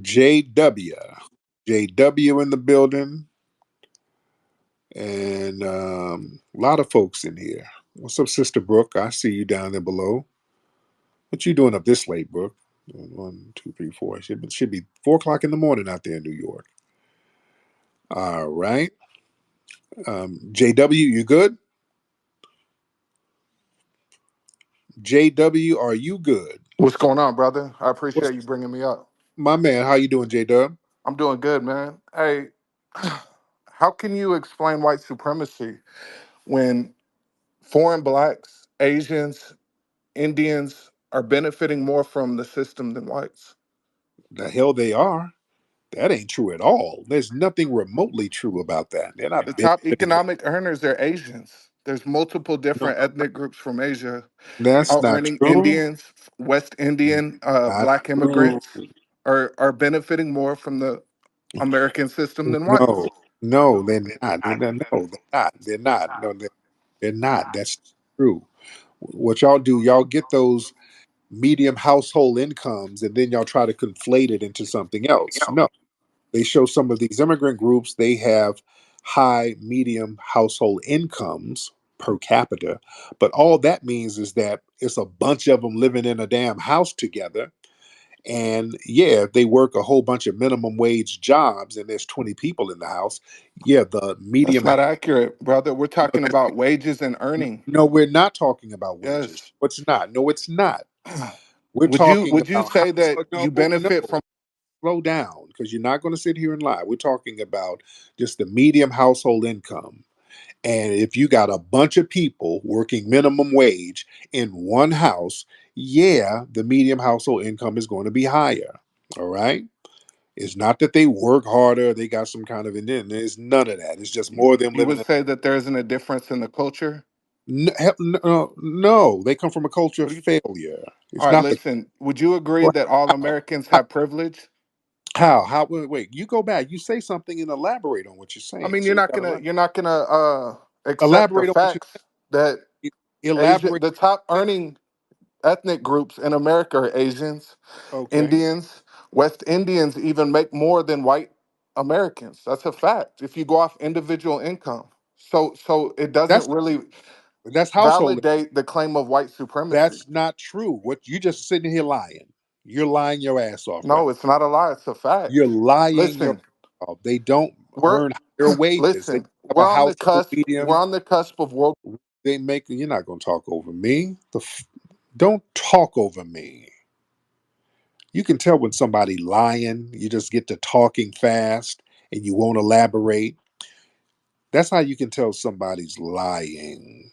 JW. JW in the building, and a lot of folks in here. What's up, Sister Brooke? I see you down there below. What you doing up this late, Brooke? One, two, three, four. Should be 4 o'clock in the morning out there in New York. All right. JW, you good? JW, are you good? What's going on, brother? I What's appreciate you bringing me up. my man? How you doing, JW? I'm doing good, man. Hey, how can you explain white supremacy when foreign blacks, Asians, Indians are benefiting more from the system than whites? The hell they are. That ain't true at all. There's nothing remotely true about that. They're The not top benefiting. economic earners are Asians. There's multiple No, different ethnic groups from Asia that's out not earning true. Indians, West Indian, Not black true. immigrants are benefiting more from the American system than No, whites. no, they're not. No, they're not. They're not. No, they're not. That's true. What y'all do, y'all get those medium household incomes and then y'all try to conflate it into something else. No, they show some of these immigrant groups, they have high, medium household incomes per capita. But all that means is that it's a bunch of them living in a damn house together. And yeah, if they work a whole bunch of minimum wage jobs and there's 20 people in the house, yeah, the That's medium. not accurate, brother. We're talking about wages and earning. No, we're not talking about wages. Yes. What's not? No, it's not. We're Would you talking would you about say that no, you no, benefit from slow down because you're not going to sit here and lie. We're talking about just the medium household income. And if you got a bunch of people working minimum wage in one house, yeah, the medium household income is going to be higher. All right. It's not that they work harder, they got some kind of, and then there's none of that. It's just more of them you living would in. say that there isn't a difference in the culture? No, no, they come from a culture What of do you failure. All It's right, not the. listen. Would you agree that all Americans have privilege? How? Wait, you go back. You say something and elaborate on what you're I saying. mean, So you're you not got to gonna you're not gonna accept the elaborate on what you facts that elaborate. The top earning ethnic groups in America are Asians, Okay, Indians, West Indians even make more than white Americans. That's a fact. If you go off individual income. So it doesn't that's really that's household. validate the claim of white supremacy. That's not true. What you just sitting here lying. You're lying your ass off right No, it's not a lie, it's a now. You're fact. lying your Listen, ass off. They don't we're earn higher wages. They listen, have a household we're medium. on the cusp of world. They make. You're not going to talk over me. Don't talk over me. You can tell when somebody lying. You just get to talking fast and you won't elaborate. That's how you can tell somebody's lying.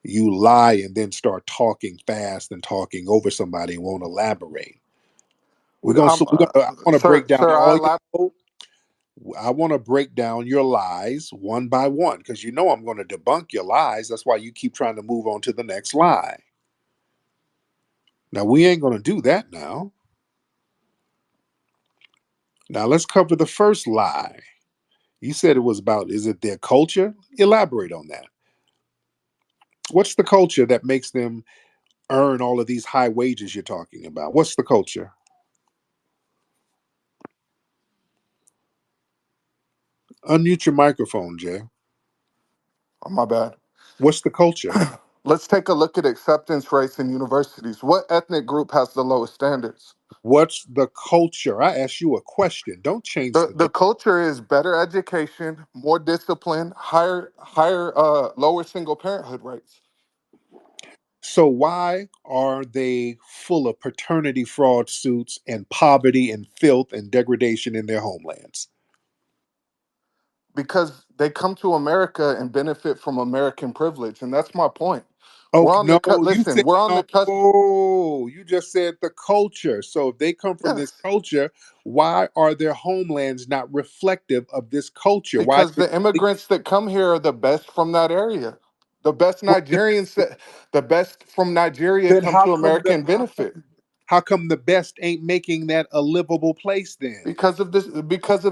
You lie and then start talking fast and talking over somebody and won't elaborate. We're gonna. So we're gonna. I want to break down Sir, all your. I want to break down your lies one by one because you know I'm going to debunk your lies. That's why you keep trying to move on to the next lie. Now we ain't going to do that now. Now let's cover the first lie. You said it was about. Is it their culture? Elaborate on that. What's the culture that makes them earn all of these high wages you're talking about? What's the culture? Unmute your microphone, Jay. Oh, my bad. What's the culture? Let's take a look at acceptance rates in universities. What ethnic group has the lowest standards? What's the culture? I asked you a question. Don't change the The damn. culture is better education, more discipline, higher lower single parenthood rates. So why are they full of paternity fraud suits and poverty and filth and degradation in their homelands? Because they come to America and benefit from American privilege, and that's my point. Oh no, you Listen, said we're on the cusp. no. You just said the culture. So if they come from this Yes, culture, why are their homelands not reflective of this culture? Why? because the immigrants that come here are the best from that area. The best Nigerians, the best from Nigeria Then come to America and benefit how come the best ain't making that a livable place then? because of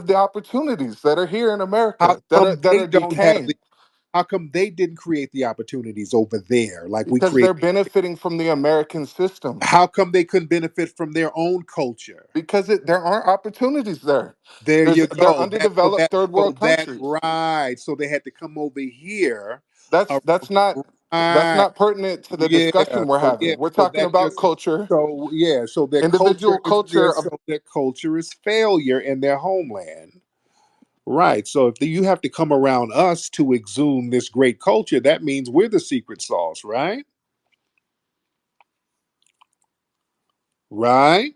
the opportunities that are here in How America come that they are don't have the decaying. How come they didn't create the opportunities over there like we Because they're create? benefiting from the American system. How come they couldn't benefit from their own culture? Because there aren't opportunities there. There you They're go. underdeveloped third So world that countries. right. So they had to come over here. That's Uh, that's not that's right. not pertinent to the Yeah. discussion we're So yeah. having. We're So talking that's about just culture, so yeah. So their individual culture is there. culture of. So their culture is failure in their homeland. Right. So if you have to come around us to exhume this great culture, that means we're the secret sauce, right? Right.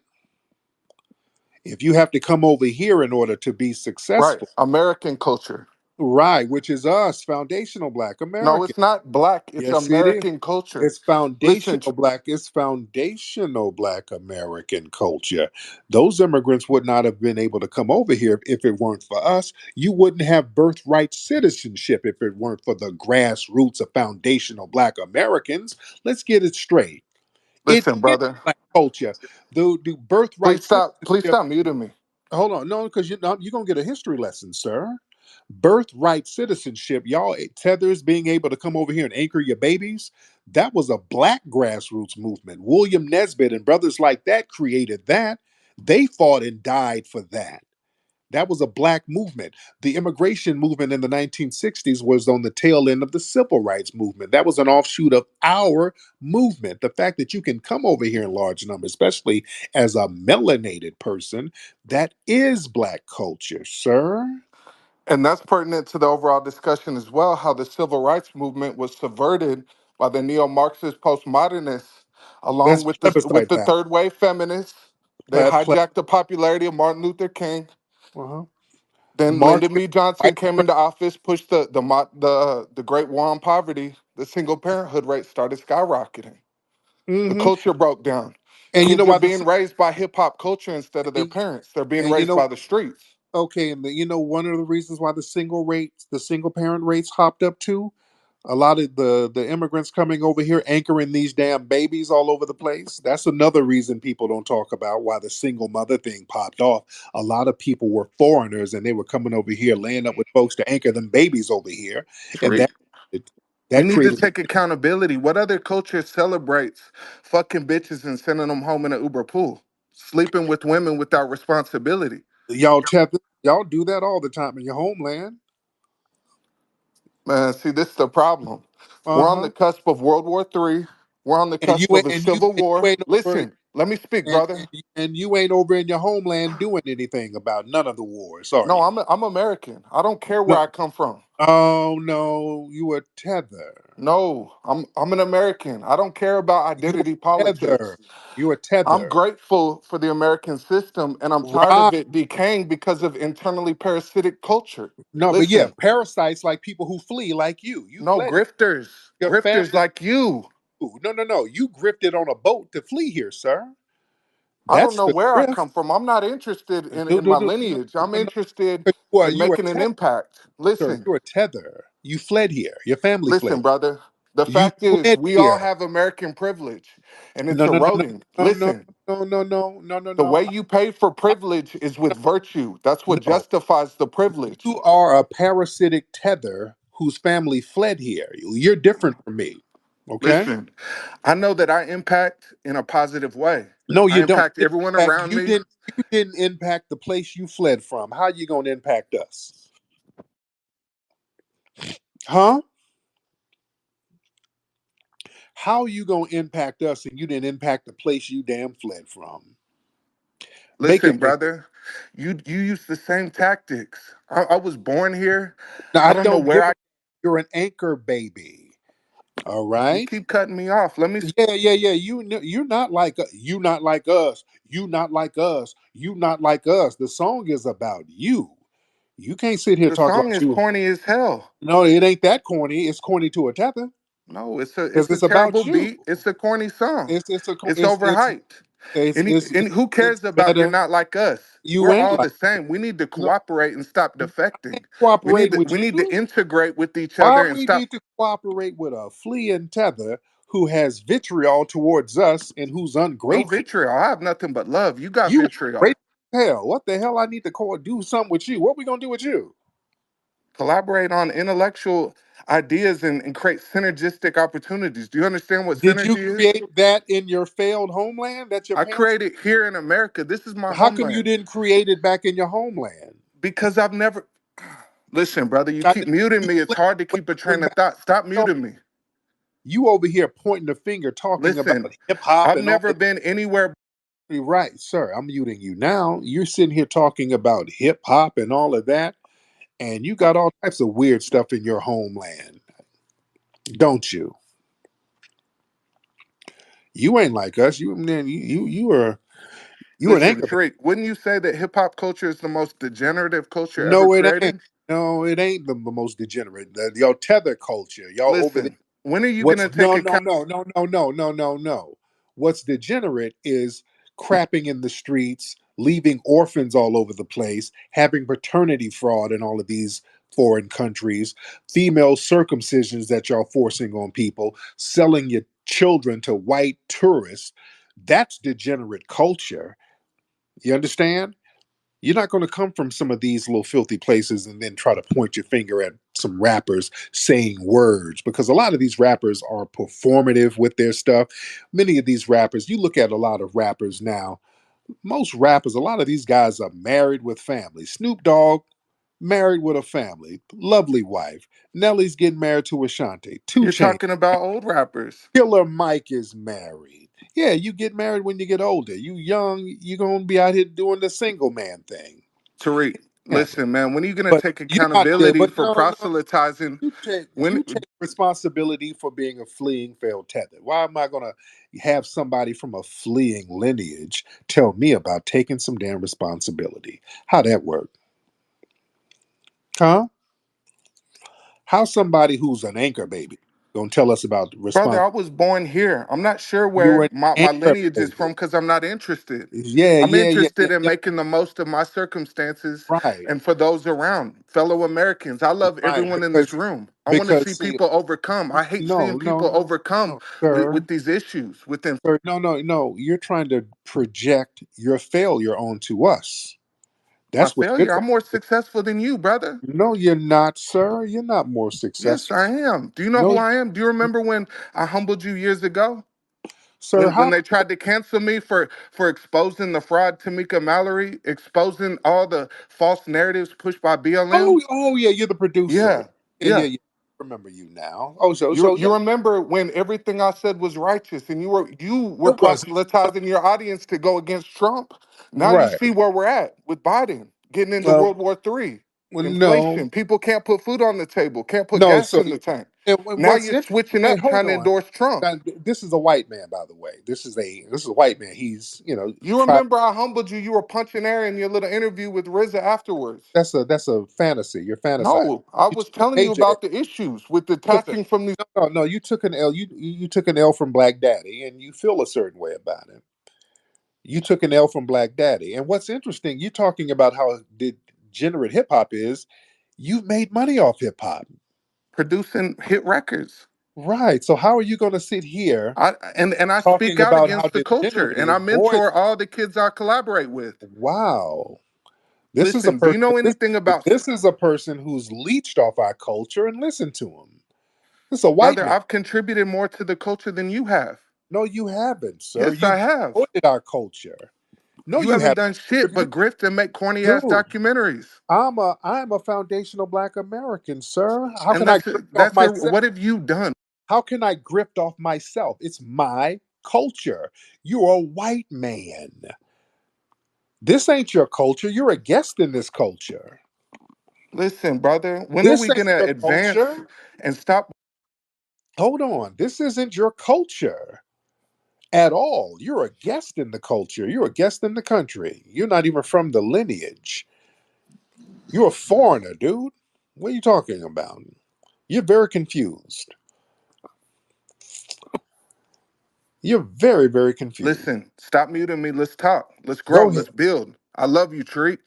If you have to come over here in order to be Right, successful, American culture. right, which is us, foundational Black No, American. it's not black. It's Yes, it is. American culture. It's Listen, foundational Black. It's foundational Black American culture. Those immigrants would not have been able to come over here if it weren't for us. You wouldn't have birthright citizenship if it weren't for the grassroots of foundational Black Americans. Let's get it straight. It listen, is brother. Black culture. The birthright Please stop. Please citizenship. stop muting me. Hold on, no, because you're gonna get a history lesson, sir. Birthright citizenship, y'all tethers being able to come over here and anchor your babies. That was a Black grassroots movement. William Nesbitt and brothers like that created that. They fought and died for that. That was a Black movement. The immigration movement in the 1960s was on the tail end of the civil rights movement. That was an offshoot of our movement. The fact that you can come over here in large numbers, especially as a melanated person, that is Black culture, sir. And that's pertinent to the overall discussion as well, how the civil rights movement was subverted by the neo-Marxist postmodernists, along Let's with plebiscite the that. third wave feminists. They Ple- ple- hijacked the popularity of Martin Luther King. uh-huh. Then Lyndon Marxist B. Johnson white came into office, pushed the Great War on poverty. The single parenthood rate started skyrocketing. The hmm culture broke down. And you know Kids are why being raised by hip hop culture instead of their and, parents. They're being and you raised know by the streets. okay, and one of the reasons why the single parent rates hopped up too. A lot of the immigrants coming over here anchoring these damn babies all over the place. That's another reason people don't talk about why the single mother thing popped off. A lot of people were foreigners and they were coming over here, laying up with folks to anchor them babies over here, and Tariq, we that need to created. take accountability. What other culture celebrates fucking bitches and sending them home in an Uber pool? Sleeping with women without responsibility. Y'all do that all the time in your homeland. Man, see, this is the problem. Uh We're on the huh. cusp of World War III. We're on the And you cusp of ain't a civil and you war. ain't over Listen, let me speak, brother. and you ain't over in your homeland doing anything about none of the wars, are No, you? I'm American. I don't care where No. I come from. Oh no, you a tether. No, I'm an American. I don't care about You identity a tether. politics. You a I'm tether. grateful for the American system, and I'm tired Right. of it decaying because of internally parasitic culture. No, but yeah, Listen, parasites like people who flee like you. You no fled here. grifters, Your grifters family. like you. No, no, no. You grifted on a boat to flee here, sir. I don't That's know the where I grift. come from. I'm not interested No, in no, my no, no, lineage. I'm no, no. interested Well, in you a making an tether, impact. sir. Listen, You're a tether. You fled here. Your family fled listen, here. brother. The You fact is, fled we all here. have American privilege, and it's No, no, no, no, eroding. no, no, Listen, no, no, no, no, no, the no. way you pay for privilege is with virtue. That's what No. justifies the privilege. You are a parasitic tether whose family fled here. You're different from me. Okay? Listen, I know that I impact in a positive way. No, I you don't. impact everyone around You me. didn't impact the place you fled from. How you gonna impact us? Huh? How you gonna impact us and you didn't impact the place you damn fled from? Make Listen, it make brother, you use the same tactics. I was born here. now I I don't know don't where give I. a you're an anchor baby. All You right? keep cutting me off. Let me. Yeah, yeah, yeah. You're not like you not like us. You not like us. You not like us. The song is about you. You can't sit here The talk song about is you. corny as hell. No, it ain't that corny. It's corny to a tether No, because it's a it's terrible about beat. you. It's a corny song. It's a It's it's overhyped. And who it's cares about you're better. not like us? You We're ain't all like the same. We need to no. cooperate and stop I defecting. ain't cooperating with We need to you. integrate with each Why other and we stop. need to cooperate with a fleeing tether who has vitriol towards us and who's No ungrateful? vitriol. I have nothing but love. You got You vitriol. great hell. What the hell? I need to call do something with you. What we gonna do with you? Collaborate on intellectual ideas and create synergistic opportunities. Do you understand what Did you synergy is? create that in your failed homeland that your I parents? created here in America. This is my How come you homeland. didn't create it back in your homeland? Because I've never listen, brother, you I keep didn't- muting you me. It's let hard to keep a slavery train of back. thought. Stop No, muting me. you over here pointing the finger, talking about Listen, hip hop I've and all never of been anywhere. that. Right, sir. I'm muting you now. You're sitting here talking about hip hop and all of that, and you got all types of weird stuff in your homeland, don't you? You ain't like us. You man, you an Listen, anchor. Tariq, wouldn't you say that hip hop culture is the most degenerative culture ever No, it ain't. created? No, it ain't the most degenerate. Your tether culture, y'all over there. Listen, when are you What's gonna take no, no, account? no, no, no, no, no, no, no. What's degenerate is crapping in the streets, leaving orphans all over the place, having paternity fraud in all of these foreign countries, female circumcisions that y'all forcing on people, selling your children to white tourists. That's degenerate culture. You understand? You're not going to come from some of these little filthy places and then try to point your finger at some rappers saying words, because a lot of these rappers are performative with their stuff. Many of these rappers, you look at a lot of rappers now, most rappers, a lot of these guys are married with families. Snoop Dogg, married with a family, lovely wife. Nelly's getting married to Ashanti. Two You're Chainz. talking about old rappers. Killer Mike is married. Yeah, you get married when you get older. You young, you're gonna be out here doing the single man thing. Tariq, Yeah. listen, man, when are you gonna But take you're not there. accountability But for no, no. proselytizing? When You take responsibility for being a fleeing failed tether. Why am I gonna have somebody from a fleeing lineage tell me about taking some damn responsibility? How that work? Huh? How somebody who's an anchor baby gonna tell us about brother, response? I was born here. I'm not sure You were where an my anchor lineage is baby. from because I'm not interested. Yeah, I'm yeah, yeah, yeah, interested in yeah. making the most of my circumstances Right, and for those around, fellow Americans. I love right. everyone in this room. I want to see See, people overcome. I hate seeing no, people no, overcome no, sir. with these issues within. Sir, no, no, no. You're trying to project your failure onto us. My That's what you're failure. trying I'm more to do. successful than you, brother. No, you're not, sir. You're not more Yes, successful. I am. Do you know No, who I am? Do you remember when I humbled you years ago? sir. When How? they tried to cancel me for exposing the fraud Tamika Mallory, exposing all the false narratives pushed by BLM. Oh, yeah. You're the producer. Yeah, Yeah, yeah, yeah. yeah. Remember you now. Oh, You yeah. you remember when everything I said was righteous and you were It was proselytizing your audience to go against Trump? Now you right. see where we're at with Biden getting into Well, World War III. no, Inflation. People can't put food on the table, can't put no. gas So, in the tank. Now what's you're interesting? switching Now, up hold trying to on. endorse Trump. Now, this is a white man, by the way. This is a white man. He's You try. remember I humbled you. You were punching air in your little interview with RZA afterwards. That's a fantasy. You're fantasizing. No, I You was took a telling you major about the issues with took a detaching from these. no, no. You took an L. You took an L from Black Daddy, and you feel a certain way about it. You took an L from Black Daddy, and what's interesting, you're talking about how degenerate hip hop is. You've made money off hip hop, Producing hit records. right? So how are you going to sit here And I speak talking out about how against the culture, degenerate it and is? I Boy, mentor all the kids I collaborate with. wow. This is a Listen, do you person. know anything about This is a person who's leached off our culture and listen to him. This is a white brother? man. I've contributed more to the culture than you have. No, you haven't, sir. Yes, You've I have. exploited our culture. No, You you haven't haven't done shit but contributed. grift and make corny ass Dude, documentaries. I'm a foundational black American, sir. How And can I that's grift off that's myself? what have you done? How can I grift off myself? It's my culture. You're a white man. This ain't your culture. You're a guest in this culture. Listen, brother, when are This we ain't gonna your advance culture. and stop? Hold on. This isn't your culture at all. You're a guest in the culture. You're a guest in the country. You're not even from the lineage. You're a foreigner, dude. What are you talking about? You're very confused. You're very, very confused. Listen, stop muting me. Let's talk. Let's grow. Go ahead. Let's build. I love you, Tariq.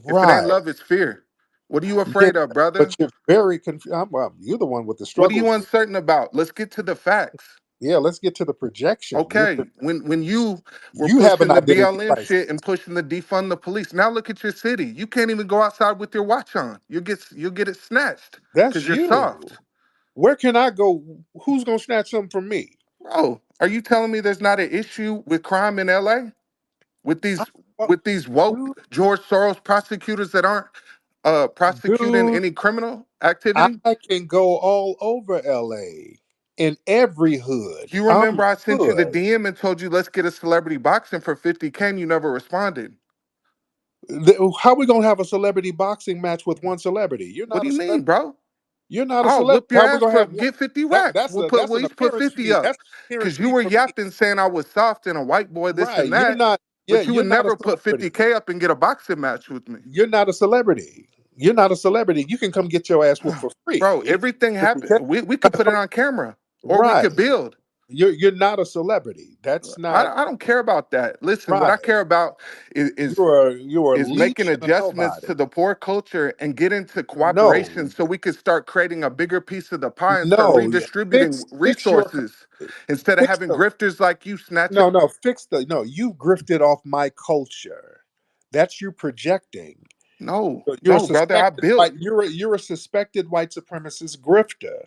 If it ain't Right. love, it's fear. What are you Yeah, afraid of, brother? but you're very confused. Well, you're the one with the What are you struggles. uncertain about? Let's get to the facts. Yeah, let's get to the projection. Okay, when you were You have an pushing the identity BLM crisis. shit and pushing the defund the police, now look at your city. You can't even go outside with your watch on. You'll get it snatched That's because you're you. soft. Where can I go? Who's gonna snatch something from me? Bro, are you telling me there's not an issue with crime in LA? With I, these well, with these woke dude, George Soros prosecutors that aren't prosecuting dude, any criminal I activity? can go all over LA in every hood. You I'm remember I sent you the good. DM and told you let's get a celebrity boxing for 50K and you never responded. How we gonna have a celebrity boxing match with one celebrity? You're What not do a you mean, celebrity. bro? You're not a I'll celebrity. whip your How we ass gonna for have one? get 50 racks. That's We'll a put that's well, an you put appearance 50 fee. up. That's an appearance Cause you fee were for me. yapping saying I was soft and a white boy, this Right. and You're that. not. Yeah, But you you're would not a never put celebrity. 50K up and get a boxing match with me. You're not a celebrity. You're not a celebrity. You can come get your ass whooped for free. Bro, You everything don't have to happened. We could put it on camera or we right. could build. You're not a celebrity. That's not I don't care about that. Listen, what I right. care about is, is You're a is making leech and a adjustments nobody. to the poor culture and get into cooperation No, so we can start creating a bigger piece of the pie and start no. redistributing Fix your resources instead of fix having the grifters like you snatching. no fix the no. You grifted off my culture. That's you projecting. No, You're a no, brother, I suspected built. white. You're a suspected white supremacist grifter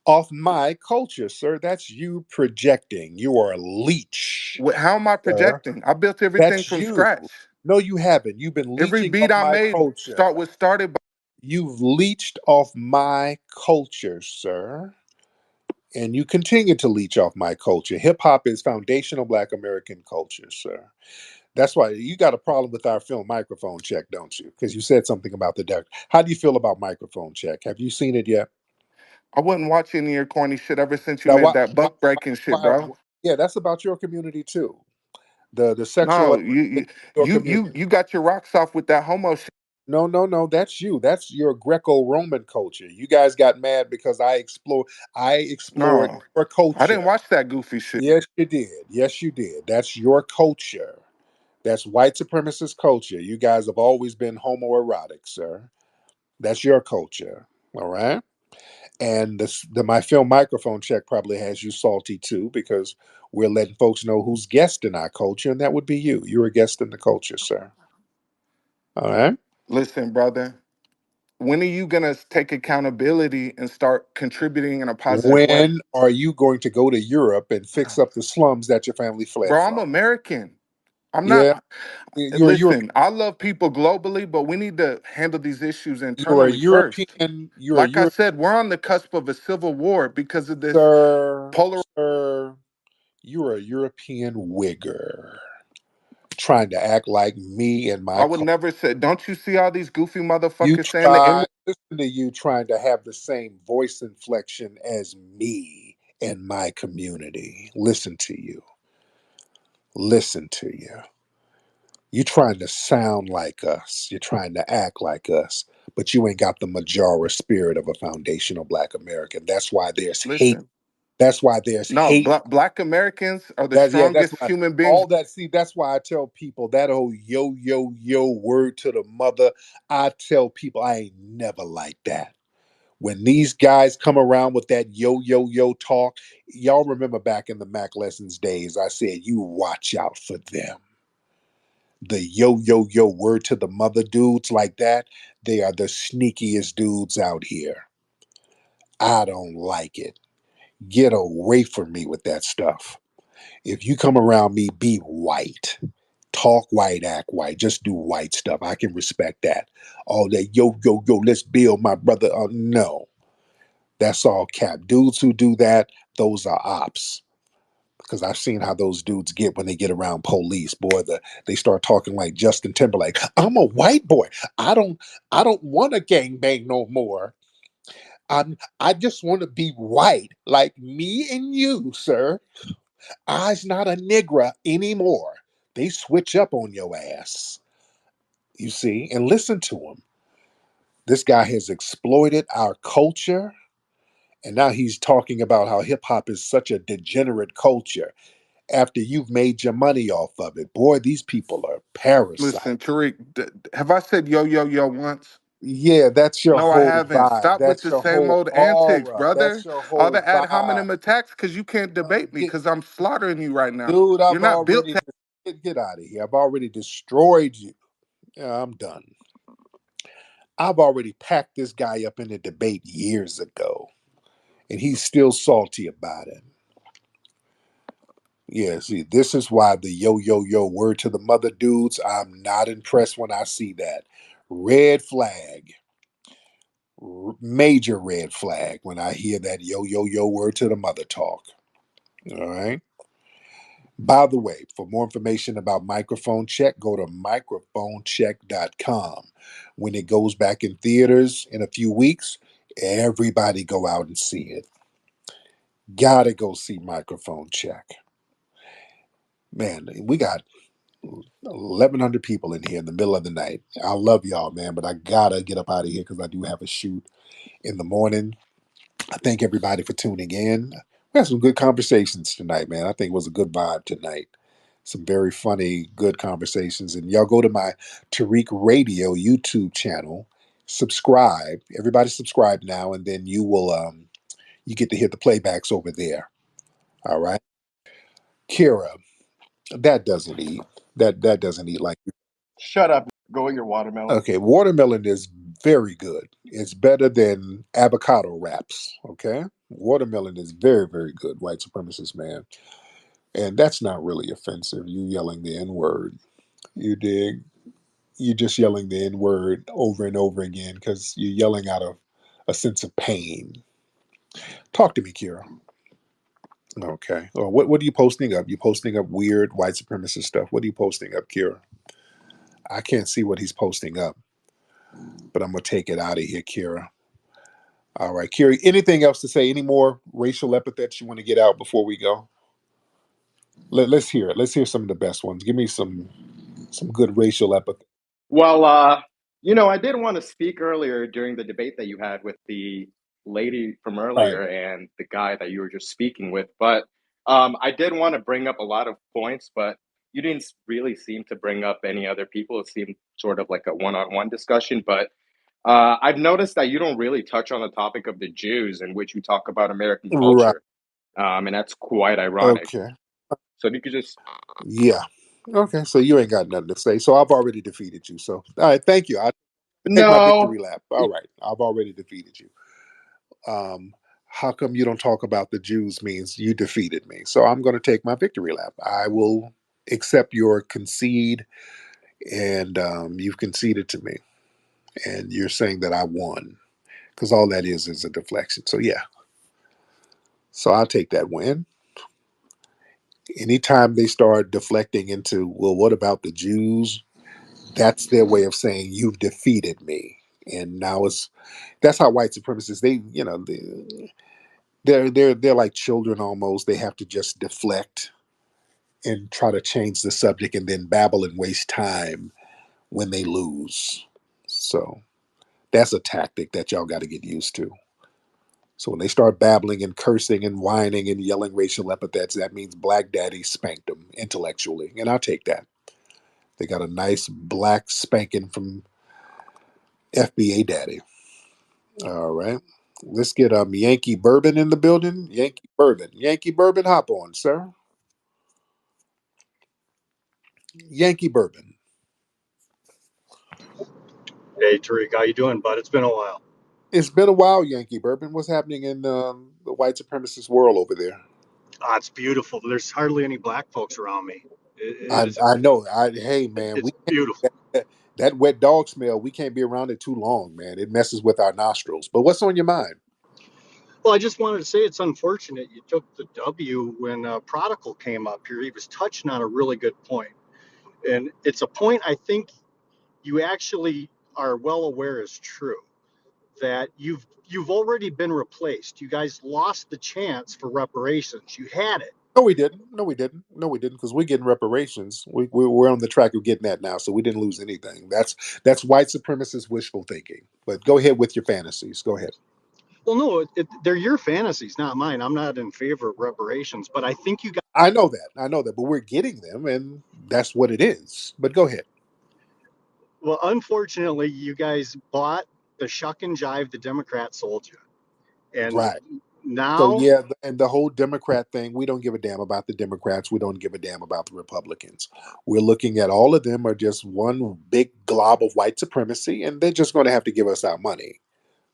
off my culture, sir. That's you projecting. You are a leech, How am I sir. projecting? I built everything That's from you. scratch. No, you haven't. You've been Every leeching beat off I my made culture. was started by. You've leached off my culture, sir. And you continue to leech off my culture. Hip hop is foundational Black American culture, sir. That's why you got a problem with our film Microphone Check, don't you? Because you said something about the deck. How do you feel about Microphone Check? Have you seen it yet? I wouldn't watch any of your corny shit ever since you Now, made that buck breaking shit, bro. yeah, that's about your community too. The sexual No, your community. you got your rocks off with that homo shit. No. That's you. That's your Greco-Roman culture. You guys got mad because I explored No, your I didn't culture. watch that goofy shit. Yes, you did. Yes, you did. That's your culture. That's white supremacist culture. You guys have always been homoerotic, sir. That's your culture. All right. And my film microphone check probably has you salty too because we're letting folks know who's guest in our culture, and that would be you. You're a guest in the culture, sir. All right. Listen, brother, when are you gonna take accountability and start contributing in a positive way? When are you going to go to Europe and fix up the slums that your family fled Bro, I'm from? American. I'm Yeah, not. you're a European. Listen, I love people globally, but we need to handle these issues You're a internally first. European. You're a Like I Europe, said, we're on the cusp of a civil war because of this sir, polar. sir. You're a European wigger trying to act like me and my I would culture. never say. Don't you see all these goofy You motherfuckers saying the N try, word? listen to you trying to have the same voice inflection as me and my community. Listen to you. Listen to you. You trying to sound like us. You're trying to act like us, but you ain't got the Majora spirit of a foundational Black American. That's why there's hate. Listen, That's why there's no, hate. black Americans are the That's yeah. That's strongest why human beings. all that. See, that's why I tell people that old yo word to the mother. I tell people I ain't never like that. When these guys come around with that yo talk, y'all remember back in the Mac Lessons days, I said, you watch out for them. The yo word to the mother dudes like that, they are the sneakiest dudes out here. I don't like it. Get away from me with that stuff. If you come around me, be white. Talk white, act white. Just do white stuff. I can respect that. All that yo, let's build my brother. No. That's all cap. Dudes who do that, those are ops. Because I've seen how those dudes get when they get around police. Boy, they start talking like Justin Timberlake. I'm a white boy. I don't want to gang bang no more. I just want to be white, like me and you, sir. I's not a nigger anymore. They switch up on your ass. You see, and listen to him. This guy has exploited our culture. And now he's talking about how hip hop is such a degenerate culture after you've made your money off of it. Boy, these people are parasites. Listen, Tariq, have I said yo once? Yeah, that's your No, I whole haven't. vibe. Stop with That's the your same whole old antics, aura. brother. That's your All whole the ad vibe. hominem attacks because you can't debate me Get, because I'm slaughtering you right now. dude, You're I've not built already to. get out of here. I've already destroyed you. Yeah, I'm done. I've already packed this guy up in a debate years ago, and he's still salty about it. Yeah, see, this is why the yo yo yo word to the mother dudes. I'm not impressed when I see that. Red flag, major red flag when I hear that yo yo yo word to the mother talk. All right. By the way, for more information about microphone check, go to microphonecheck.com. When it goes back in theaters in a few weeks, everybody go out and see it. Gotta go see microphone check. Man, we got 1,100 people in here in the middle of the night. I love y'all, man, but I gotta get up out of here because I do have a shoot in the morning. I thank everybody for tuning in. We had some good conversations tonight, man. I think it was a good vibe tonight. Some very funny, good conversations. And y'all go to my Tariq Radio YouTube channel, subscribe. Everybody subscribe now, and then you get to hear the playbacks over there. All right. Kira, that doesn't eat. That doesn't eat like Shut up. Go your watermelon. okay, watermelon is very good. It's better than avocado wraps. Okay. Watermelon is very, very good, white supremacist man. And that's not really offensive. You yelling the N word. You dig? You're just yelling the N word over and over again because you're yelling out of a sense of pain. Talk to me, Kira. Okay. Well, what are you posting up? You posting up weird white supremacist stuff. What are you posting up, Kira? I can't see what he's posting up, but I'm gonna take it out of here, Kira. All right, Kira. Anything else to say? Any more racial epithets you want to get out before we go? Let's hear it. Let's hear some of the best ones. Give me some good racial epithets. Well, I did want to speak earlier during the debate that you had with the lady from Right. earlier and the guy that you were just speaking with, but I did want to bring up a lot of points, but you didn't really seem to bring up any other people. It seemed sort of like a one-on-one discussion, but I've noticed that you don't really touch on the topic of the Jews, in which you talk about American Right. culture, and that's quite ironic. Okay. So if you could just Yeah. Okay. So you ain't got nothing to say. So I've already defeated you. So all right. Thank you. I take my no. victory lap. All right. I've already defeated you. Um, how come you don't talk about the Jews means you defeated me? So I'm going to take my victory lap. I will accept your concede, and you've conceded to me, and you're saying that I won because all that is a deflection. So yeah. So I'll take that win. Anytime they start deflecting into, well, what about the Jews? That's their way of saying you've defeated me. And now it's that's how white supremacists they're like children almost. They have to just deflect and try to change the subject and then babble and waste time when they lose. So that's a tactic that y'all got to get used to. So when they start babbling and cursing and whining and yelling racial epithets, that means Black Daddy spanked them intellectually, and I'll take that. They got a nice black spanking from FBA Daddy. All right. Let's get Yankee Bourbon in the building. Yankee Bourbon. Yankee Bourbon, hop on, sir. Yankee Bourbon. Hey Tariq, how you doing, bud? It's been a while. It's been a while, Yankee Bourbon. What's happening in the white supremacist world over there? It's beautiful. There's hardly any black folks around me. It I is. I know. Hey man, It's we beautiful. that wet dog smell. We can't be around it too long, man. It messes with our nostrils. But what's on your mind? Well, I just wanted to say it's unfortunate you took the W when Prodigal came up here. He was touching on a really good point, and it's a point I think you actually are well aware is true. That you've already been replaced. You guys lost the chance for reparations. You had it. No, we didn't. No, we didn't. No, we didn't. Because we're getting reparations. We're on the track of getting that now, so we didn't lose anything. That's white supremacist wishful thinking. But go ahead with your fantasies. Go ahead. Well, no, they're your fantasies, not mine. I'm not in favor of reparations, but I think you got. I know that. I know that. But we're getting them, and that's what it is. But go ahead. Well, unfortunately, you guys bought the shuck and jive the Democrats sold you, and Right. So now, yeah, and the whole Democrat thing, we don't give a damn about the Democrats. We don't give a damn about the Republicans. We're looking at all of them are just one big glob of white supremacy, and they're just going to have to give us our money.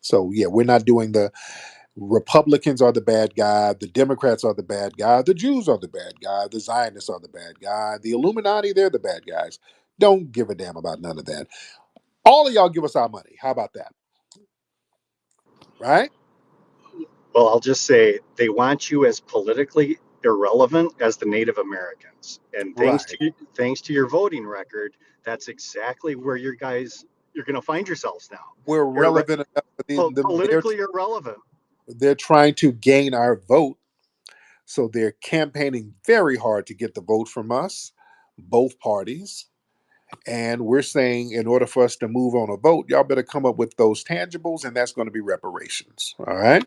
So yeah, we're not doing the Republicans are the bad guy, the Democrats are the bad guy, the Jews are the bad guy, the Zionists are the bad guy, the Illuminati, they're the bad guys. Don't give a damn about none of that. All of y'all give us our money. How about that? Right? well, I'll just say they want you as politically irrelevant as the Native Americans. And Right. thanks to your voting record, that's exactly where you're going to find yourselves now. We're Irre- relevant enough for politically irrelevant. they're trying to gain our vote. So they're campaigning very hard to get the vote from us, both parties. And we're saying, in order for us to move on a vote, y'all better come up with those tangibles, and that's going to be reparations. All right,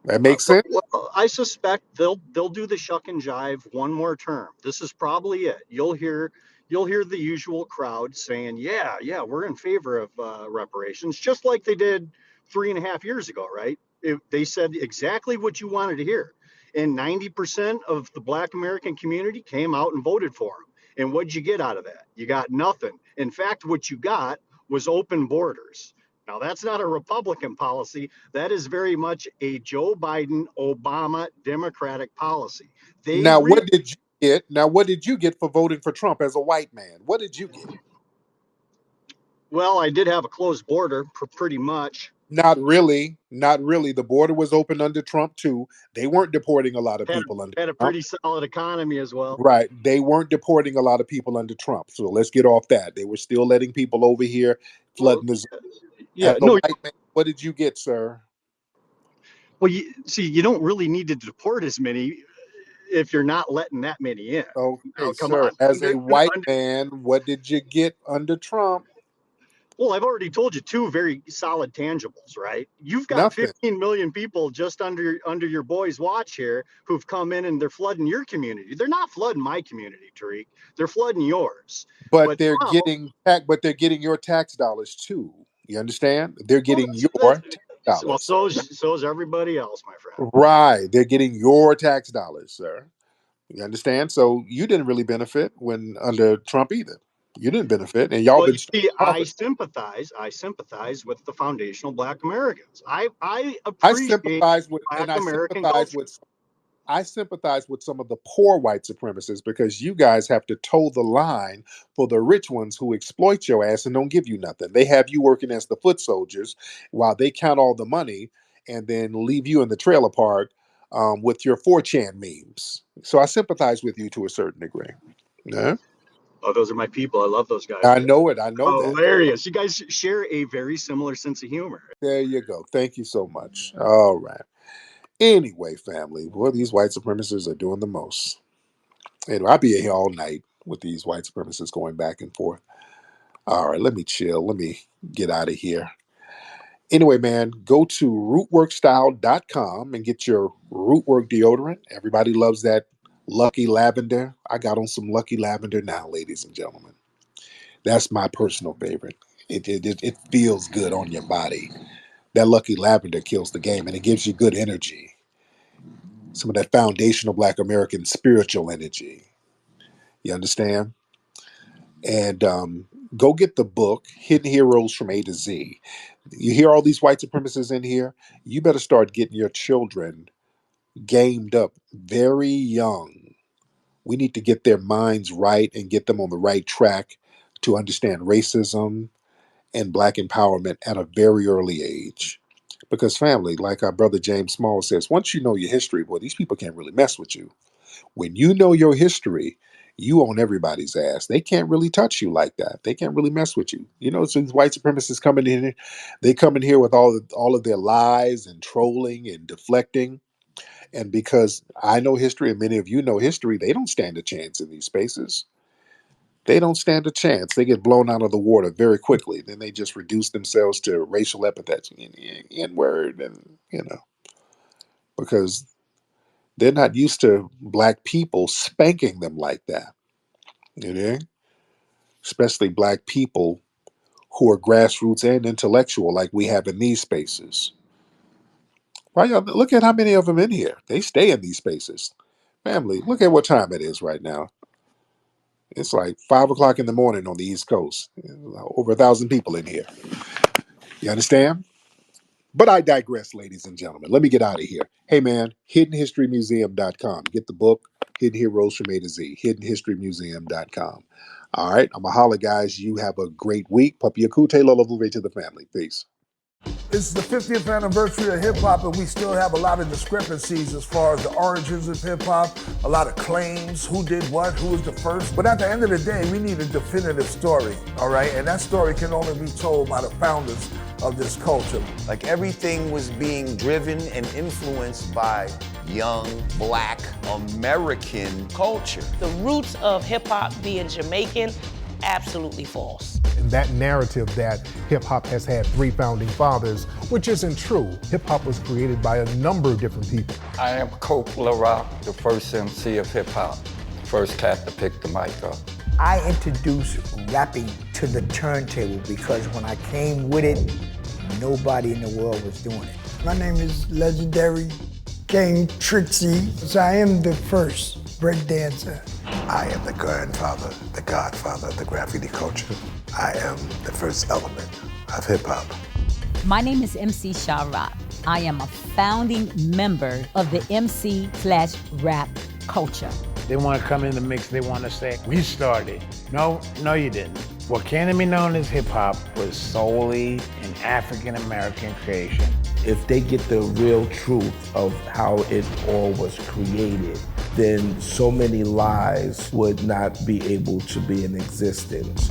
that makes sense. I suspect they'll do the shuck and jive one more term. This is probably it. You'll hear the usual crowd saying, "Yeah, yeah, we're in favor of reparations," just like they did 3.5 years ago, right? They said exactly what you wanted to hear, and 90% of the Black American community came out and voted for them. And what'd you get out of that? You got nothing. In fact, what you got was open borders. Now, that's not a Republican policy. That is very much a Joe Biden, Obama Democratic policy. They Now, re what did you get? Now, what did you get for voting for Trump as a white man? What did you get? well, I did have a closed border pretty much. Not really. Not really. The border was open under Trump too. They weren't deporting a lot of Had people under had a Trump. pretty solid economy as well. Right. They weren't deporting a lot of people under Trump. So let's get off that. They were still letting people over here Well, flooding the zone. yeah, As a no. white man, what did you get, sir? Well, you see, you don't really need to deport as many if you're not letting that many in. Okay, Now, come sir. on, As a white under man, what did you get under Trump? well, I've already told you two very solid tangibles, right? You've got Nothing. 15 million people just under your boys' watch here who've come in and they're flooding your community. They're not flooding my community, Tariq. They're flooding yours. But But now, but they're getting your tax dollars too. You understand? They're well, getting your tax dollars. so is everybody else, my friend. Right. They're getting your tax dollars, sir. You understand? So you didn't really benefit when under Trump either. You didn't benefit, and y'all Well, been you starting see, off. I sympathize with the foundational Black Americans. I I appreciate sympathize with, and Black American culture. I sympathize with some of the poor white supremacists because you guys have to toe the line for the rich ones who exploit your ass and don't give you nothing. They have you working as the foot soldiers while they count all the money and then leave you in the trailer park with your 4chan memes. So I sympathize with you to a certain degree. Yeah, Oh, those are my people. I love those guys. I know it. I know that. Hilarious. You guys share a very similar sense of humor. There you go. Thank you so much. All right. Anyway, family, boy, these white supremacists are doing the most. Anyway, I'll be here all night with these white supremacists going back and forth. All right, let me chill. Let me get out of here. Anyway, man, go to rootworkstyle.com and get your Rootwork deodorant. Everybody loves that Lucky Lavender. I got on some Lucky Lavender now, ladies and gentlemen. That's my personal favorite. It feels good on your body. That Lucky Lavender kills the game and it gives you good energy. Some of that foundational Black American spiritual energy. You understand? And go get the book Hidden Heroes from A to Z. You hear all these white supremacists in here? You better start getting your children gamed up very young. We need to get their minds right and get them on the right track to understand racism and Black empowerment at a very early age. Because, family, like our brother James Small says, once you know your history, boy, these people can't really mess with you. When you know your history, you own everybody's ass. They can't really touch you like that. They can't really mess with you. You know, since white supremacists coming in, they come in here with all of their lies and trolling and deflecting. And because I know history and many of you know history, they don't stand a chance in these spaces. They don't stand a chance. They get blown out of the water very quickly. Then they just reduce themselves to racial epithets, N word, and because they're not used to Black people spanking them like that. You know? especially black people who are grassroots and intellectual, like we have in these spaces. Why y'all look at how many of them in here? They stay in these spaces. Family, look at what time it is right now. It's like 5 o'clock in the morning on the East Coast. Over 1,000 people in here. You understand? But I digress, ladies and gentlemen. Let me get out of here. Hey, man, hiddenhistorymuseum.com. Get the book, Hidden Heroes from A to Z, hiddenhistorymuseum.com. All right, I'm a holla, guys. You have a great week. Papi Akute, love to the family. Peace. It's the 50th anniversary of hip hop, and we still have a lot of discrepancies as far as the origins of hip hop, a lot of claims, who did what, who was the first. But at the end of the day, we need a definitive story, all right? And that story can only be told by the founders of this culture. Like everything was being driven and influenced by young, black, American culture. The roots of hip hop being Jamaican, absolutely false. And that narrative that hip hop has had 3 founding fathers, which isn't true. Hip hop was created by a number of different people. I am Coke LaRock, the first MC of hip hop, first cat to pick the mic up. I introduced rapping to the turntable because when I came with it, nobody in the world was doing it. My name is legendary King Trixie. So I am the first breakdancer. I am the grandfather, the godfather of the graffiti culture. I am the first element of hip hop. My name is MC Sha-Rock. I am a founding member of the MC/rap culture. They want to come in the mix, they want to say, we started. No, you didn't. What came to be known as hip hop was solely an African-American creation. If they get the real truth of how it all was created, then so many lies would not be able to be in existence.